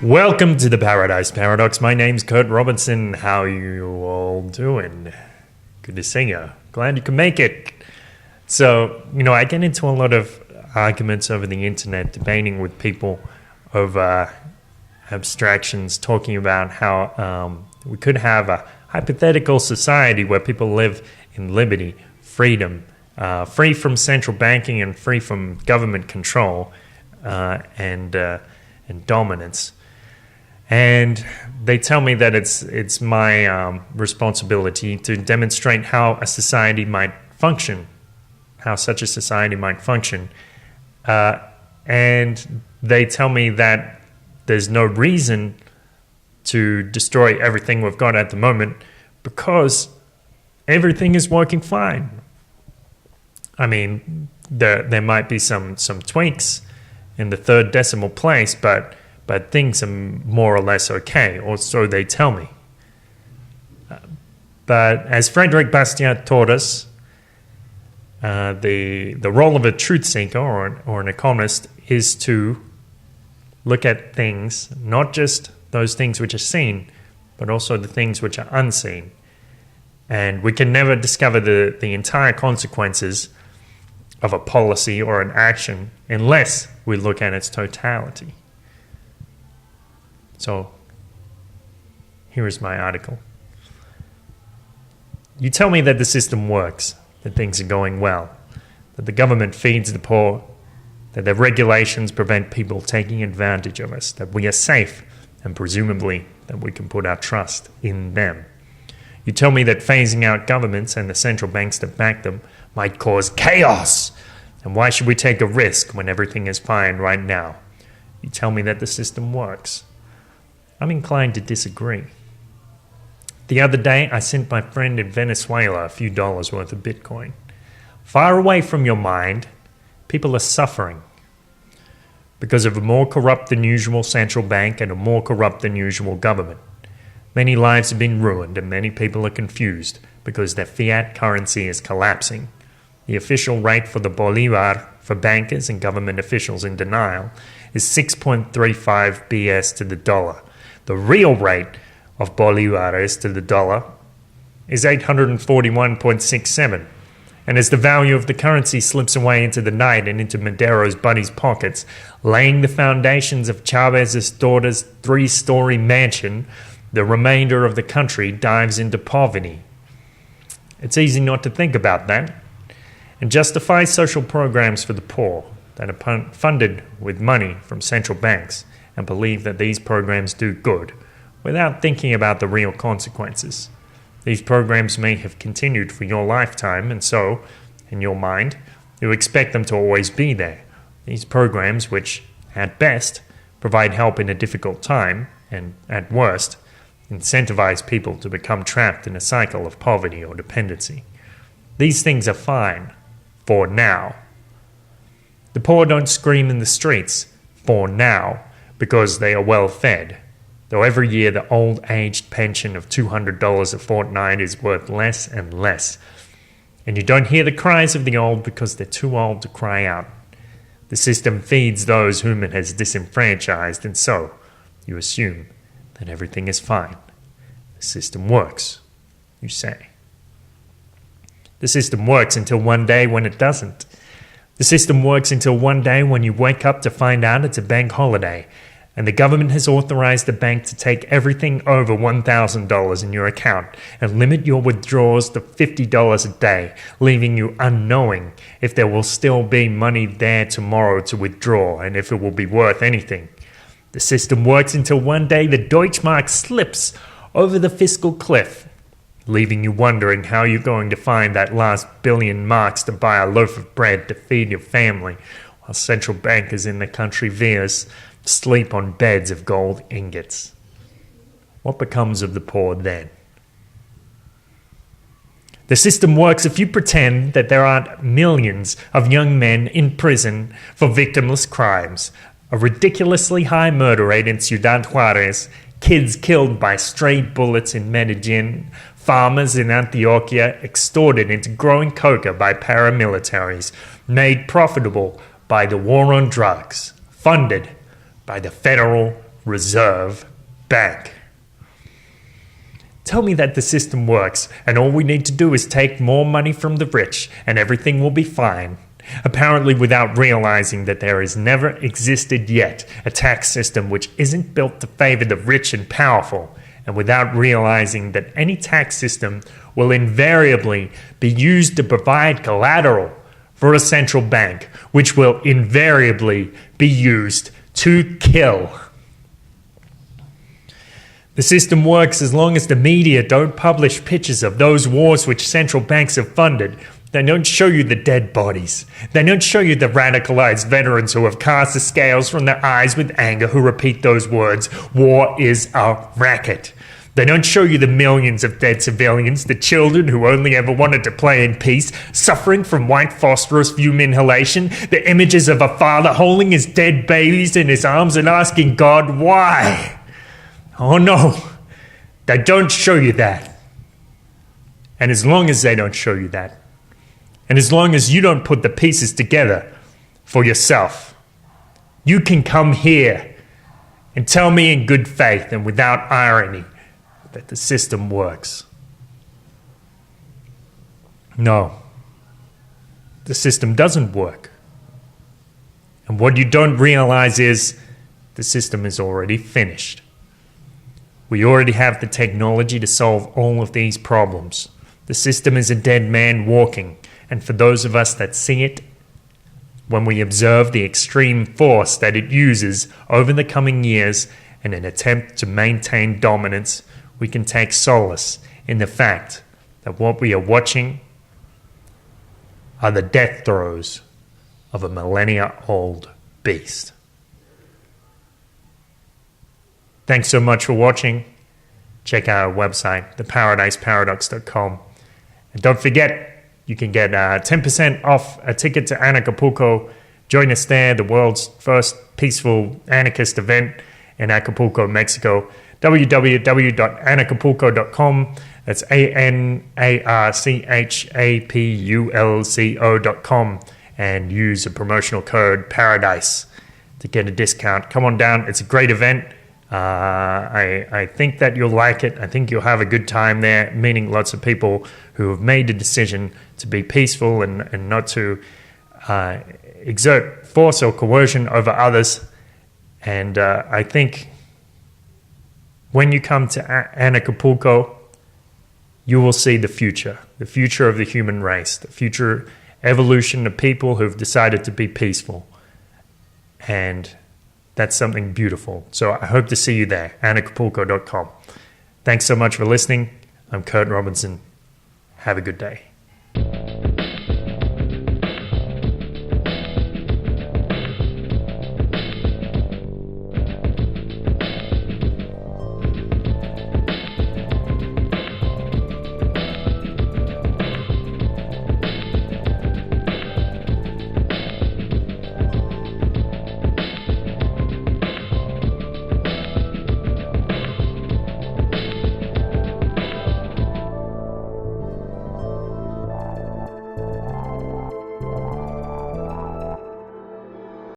Welcome to the Paradise Paradox. My name's Kurt Robinson. How you all doing? Good to see you. Glad you can make it. So, I get into a lot of arguments over the internet, debating with people over abstractions, talking about how we could have a hypothetical society where people live in liberty, freedom, free from central banking and free from government control and dominance. And they tell me that it's my responsibility to demonstrate how a society might function, how such a society might function. And they tell me that there's no reason to destroy everything we've got at the moment because everything is working fine. I mean, there might be some tweaks in the third decimal place, but things are more or less okay, or so they tell me. But as Frederick Bastiat taught us, the role of a truth seeker or an economist is to look at things, not just those things which are seen, but also the things which are unseen. And we can never discover the entire consequences of a policy or an action unless we look at its totality. So, here is my article. You tell me that the system works, that things are going well, that the government feeds the poor, that the regulations prevent people taking advantage of us, that we are safe, and presumably that we can put our trust in them. You tell me that phasing out governments and the central banks that back them might cause chaos, and why should we take a risk when everything is fine right now? You tell me that the system works. I'm inclined to disagree. The other day, I sent my friend in Venezuela a few dollars worth of Bitcoin. Far away from your mind, people are suffering because of a more corrupt than usual central bank and a more corrupt than usual government. Many lives have been ruined and many people are confused because their fiat currency is collapsing. The official rate for the Bolívar for bankers and government officials in denial is 6.35 BS to the dollar. The real rate of Bolívares to the dollar is 841.67. And as the value of the currency slips away into the night and into Madero's buddies' pockets, laying the foundations of Chavez's daughter's three-storey mansion, the remainder of the country dives into poverty. It's easy not to think about that and justify social programs for the poor that are funded with money from central banks and believe that these programs do good without thinking about the real consequences. These programs may have continued for your lifetime, and so, in your mind, you expect them to always be there. These programs, which, at best, provide help in a difficult time, and, at worst, incentivize people to become trapped in a cycle of poverty or dependency. These things are fine, for now. The poor don't scream in the streets, for now, because they are well fed. Though every year the old-aged pension of $200 a fortnight is worth less and less. And you don't hear the cries of the old because they're too old to cry out. The system feeds those whom it has disenfranchised, and so you assume that everything is fine. The system works, you say. The system works until one day when it doesn't. The system works until one day when you wake up to find out it's a bank holiday and the government has authorized the bank to take everything over $1,000 in your account and limit your withdrawals to $50 a day, leaving you unknowing if there will still be money there tomorrow to withdraw and if it will be worth anything. The system works until one day the Deutschmark slips over the fiscal cliff, leaving you wondering how you're going to find that last billion marks to buy a loaf of bread to feed your family, while central bankers in the country vias sleep on beds of gold ingots. What becomes of the poor then? The system works if you pretend that there aren't millions of young men in prison for victimless crimes, a ridiculously high murder rate in Ciudad Juarez, kids killed by stray bullets in Medellin, farmers in Antioquia extorted into growing coca by paramilitaries, made profitable by the war on drugs, funded by the federal Reserve Bank. Tell me that the system works and all we need to do is take more money from the rich and everything will be fine. Apparently without realizing that there has never existed yet a tax system which isn't built to favor the rich and powerful, and without realizing that any tax system will invariably be used to provide collateral for a central bank, which will invariably be used to kill. The system works as long as the media don't publish pictures of those wars which central banks have funded. They don't show you the dead bodies. They don't show you the radicalized veterans who have cast the scales from their eyes with anger who repeat those words, war is a racket. They don't show you the millions of dead civilians, the children who only ever wanted to play in peace, suffering from white phosphorus fume inhalation, the images of a father holding his dead babies in his arms and asking God why. Oh no, they don't show you that. And as long as they don't show you that, and as long as you don't put the pieces together for yourself, you can come here and tell me in good faith and without irony that the system works. No, the system doesn't work. And what you don't realize is the system is already finished. We already have the technology to solve all of these problems. The system is a dead man walking. And for those of us that see it, when we observe the extreme force that it uses over the coming years in an attempt to maintain dominance, we can take solace in the fact that what we are watching are the death throes of a millennia-old beast. Thanks so much for watching. Check out our website, theparadiseparadox.com. And don't forget, you can get 10% off a ticket to Acapulco. Join us there, the world's first peaceful anarchist event in Acapulco, Mexico. www.anarchapulco.com. That's ANARCHAPULCO.com. And use a promotional code PARADISE to get a discount. Come on down. It's a great event. I think that you'll like it. I think you'll have a good time there, meeting lots of people who have made the decision to be peaceful and not to exert force or coercion over others. And I think when you come to Acapulco, you will see the future of the human race, the future evolution of people who've decided to be peaceful. And that's something beautiful. So I hope to see you there, anarcho.communism. Thanks so much for listening. I'm Kurt Robinson. Have a good day.